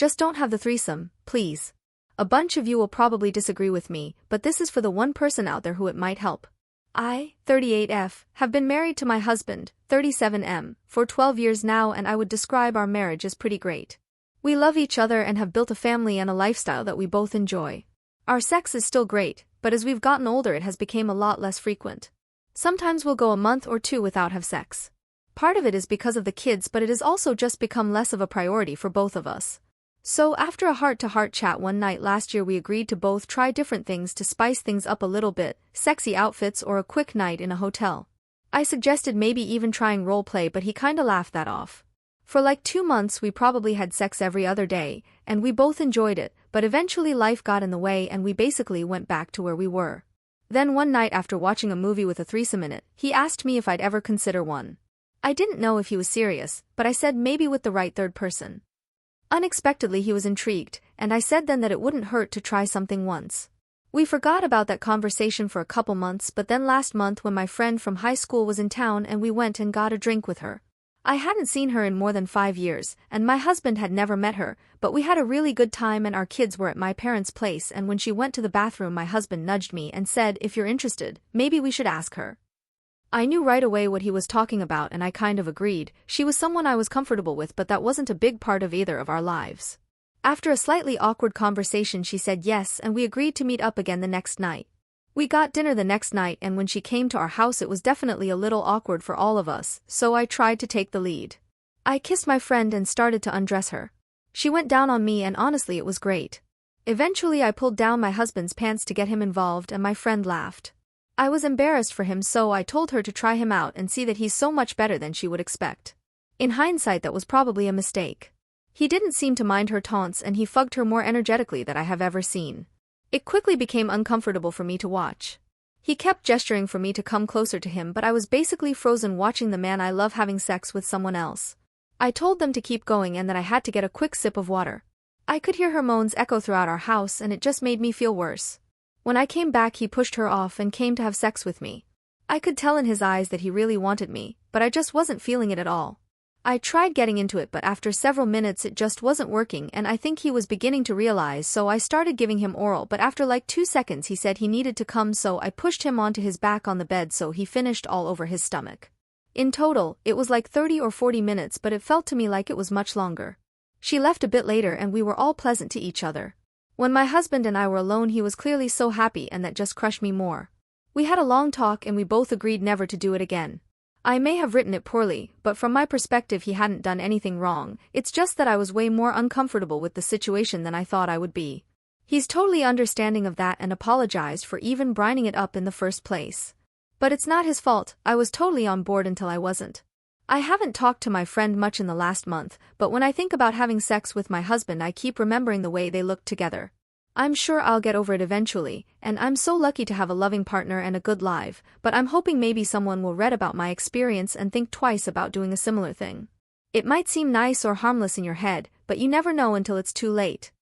Just don't have the threesome, please. A bunch of you will probably disagree with me, but this is for the one person out there who it might help. I, 38F, have been married to my husband, 37M, for 12 years now, and I would describe our marriage as pretty great. We love each other and have built a family and a lifestyle that we both enjoy. Our sex is still great, but as we've gotten older it has become a lot less frequent. Sometimes we'll go a month or two without have sex. Part of it is because of the kids, but it has also just become less of a priority for both of us. So after a heart-to-heart chat one night last year, we agreed to both try different things to spice things up a little bit, sexy outfits or a quick night in a hotel. I suggested maybe even trying role play, but he kinda laughed that off. For like 2 months we probably had sex every other day, and we both enjoyed it, but eventually life got in the way and we basically went back to where we were. Then one night after watching a movie with a threesome in it, he asked me if I'd ever consider one. I didn't know if he was serious, but I said maybe with the right third person. Unexpectedly he was intrigued, and I said then that it wouldn't hurt to try something once. We forgot about that conversation for a couple months, but then last month when my friend from high school was in town and we went and got a drink with her. I hadn't seen her in more than 5 years, and my husband had never met her, but we had a really good time and our kids were at my parents' place, and when she went to the bathroom my husband nudged me and said, "If you're interested, maybe we should ask her." I knew right away what he was talking about and I kind of agreed. She was someone I was comfortable with, but that wasn't a big part of either of our lives. After a slightly awkward conversation she said yes, and we agreed to meet up again the next night. We got dinner the next night, and when she came to our house it was definitely a little awkward for all of us, so I tried to take the lead. I kissed my friend and started to undress her. She went down on me and honestly it was great. Eventually I pulled down my husband's pants to get him involved and my friend laughed. I was embarrassed for him, so I told her to try him out and see that he's so much better than she would expect. In hindsight that was probably a mistake. He didn't seem to mind her taunts and he fucked her more energetically than I have ever seen. It quickly became uncomfortable for me to watch. He kept gesturing for me to come closer to him, but I was basically frozen watching the man I love having sex with someone else. I told them to keep going and that I had to get a quick sip of water. I could hear her moans echo throughout our house and it just made me feel worse. When I came back he pushed her off and came to have sex with me. I could tell in his eyes that he really wanted me, but I just wasn't feeling it at all. I tried getting into it, but after several minutes it just wasn't working and I think he was beginning to realize, so I started giving him oral, but after like 2 seconds he said he needed to come, so I pushed him onto his back on the bed so he finished all over his stomach. In total, it was like 30 or 40 minutes, but it felt to me like it was much longer. She left a bit later and we were all pleasant to each other. When my husband and I were alone he was clearly so happy, and that just crushed me more. We had a long talk and we both agreed never to do it again. I may have written it poorly, but from my perspective he hadn't done anything wrong, it's just that I was way more uncomfortable with the situation than I thought I would be. He's totally understanding of that and apologized for even brining it up in the first place. But it's not his fault, I was totally on board until I wasn't. I haven't talked to my friend much in the last month, but when I think about having sex with my husband I keep remembering the way they looked together. I'm sure I'll get over it eventually, and I'm so lucky to have a loving partner and a good life, but I'm hoping maybe someone will read about my experience and think twice about doing a similar thing. It might seem nice or harmless in your head, but you never know until it's too late.